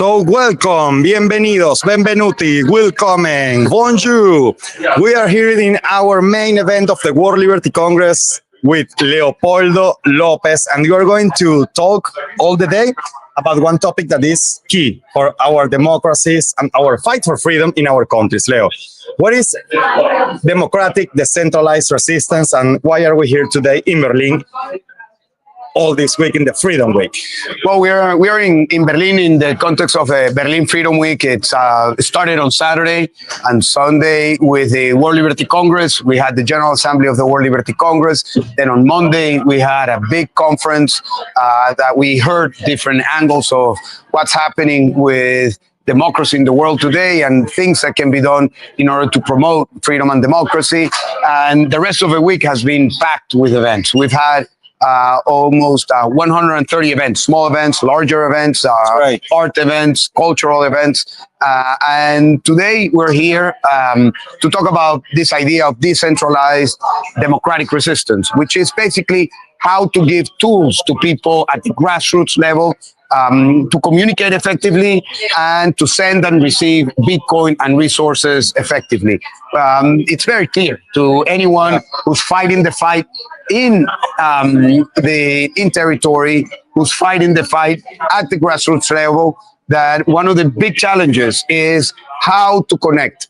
So welcome, bienvenidos, benvenuti, willkommen, bonjour. We are here in our main event of the World Liberty Congress with Leopoldo Lopez, and we are going to talk all the day about one topic that is key for our democracies and our fight for freedom in our countries. Leo, what is democratic decentralized resistance, and why are we here today in Berlin all this week in the Freedom Week? Well, we are in Berlin in the context of Berlin Freedom Week. It started on Saturday and Sunday with the World Liberty Congress. We had the General Assembly of the World Liberty Congress. Then on Monday, we had a big conference that we heard different angles of what's happening with democracy in the world today and things that can be done in order to promote freedom and democracy. And the rest of the week has been packed with events. We've had almost 130 events, small events, larger events, right. Art events, cultural events. And today we're here to talk about this idea of decentralized democratic resistance, which is basically how to give tools to people at the grassroots level to communicate effectively and to send and receive Bitcoin and resources effectively. It's very clear to anyone who's fighting the fight in territory, who's fighting the fight at the grassroots level, that one of the big challenges is how to connect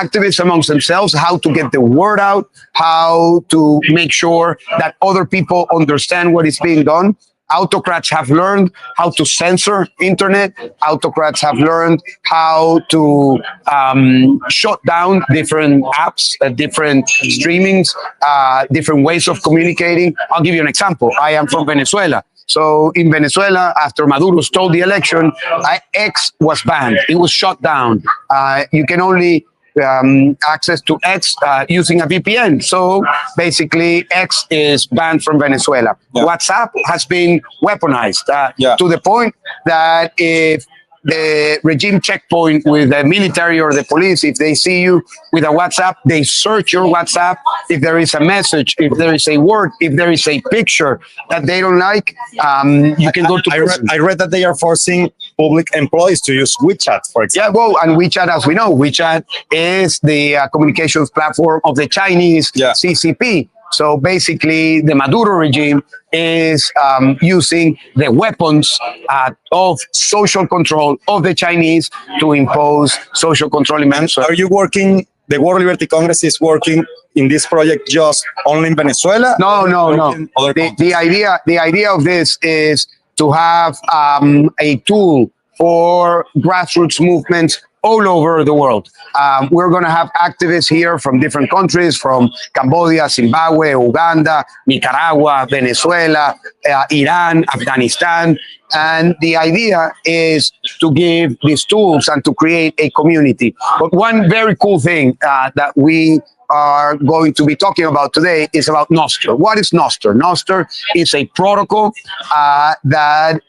activists amongst themselves, how to get the word out, how to make sure that other people understand what is being done. Autocrats have learned how to censor internet. Autocrats have learned how to shut down different apps, different streamings, different ways of communicating. I'll give you an example. I am from Venezuela. So in Venezuela, after Maduro stole the election, X was banned. It was shut down. You can only access to X using a VPN. So basically, X is banned from Venezuela. Yeah. WhatsApp has been weaponized to the point that if the regime checkpoint with the military or the police, if they see you with a WhatsApp, they search your WhatsApp. If there is a message, if there is a word, if there is a picture that they don't like, you can go to prison. I read that they are forcing public employees to use WeChat, for example. Yeah, well, and WeChat, as we know, WeChat is the communications platform of the Chinese CCP. So basically, the Maduro regime is using the weapons of social control of the Chinese to impose social control in Venezuela. Are you working, the World Liberty Congress is working in this project just only in Venezuela? No. The idea of this is to have a tool for grassroots movements all over the world. We're going to have activists here from different countries, from Cambodia, Zimbabwe, Uganda, Nicaragua, Venezuela, Iran, Afghanistan. And the idea is to give these tools and to create a community. But one very cool thing that we are going to be talking about today is about Nostr. What is Nostr? Nostr is a protocol that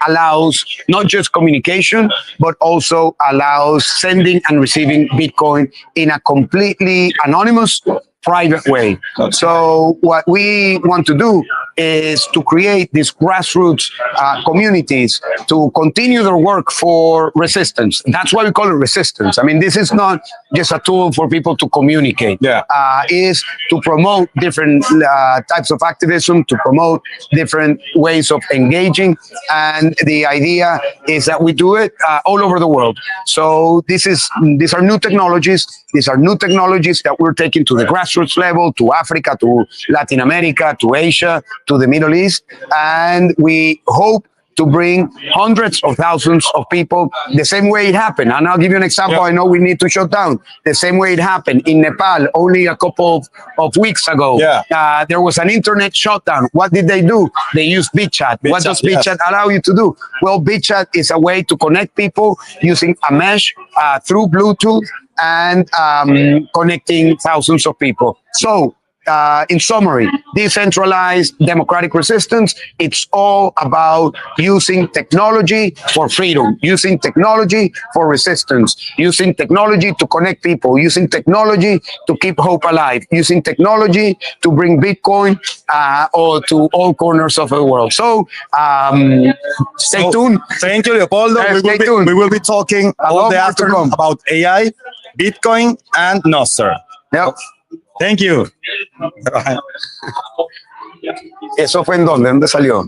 allows not just communication, but also allows sending and receiving Bitcoin in a completely anonymous, private way. So what we want to do is to create these grassroots communities to continue their work for resistance. That's why we call it resistance. I mean, this is not just a tool for people to communicate. Is to promote different types of activism, to promote different ways of engaging. And the idea is that we do it all over the world. So these are new technologies. These are new technologies that we're taking to the grassroots level, to Africa, to Latin America, to Asia, to the Middle East. And we hope to bring hundreds of thousands of people the same way it happened. And I'll give you an example. I know we need to shut down. The same way it happened in Nepal only a couple of weeks ago. There was an internet shutdown. What did they do? They used BitChat. What does BitChat allow you to do? Well, BitChat is a way to connect people using a mesh through Bluetooth and connecting thousands of people. So in summary, decentralized democratic resistance, it's all about using technology for freedom, using technology for resistance, using technology to connect people, using technology to keep hope alive, using technology to bring Bitcoin or to all corners of the world. So stay tuned. Thank you, Leopoldo. Stay tuned. We will be talking all the afternoon about AI, Bitcoin, and Nostr. Yep. Thank you. ¿Eso fue en dónde? ¿Dónde salió?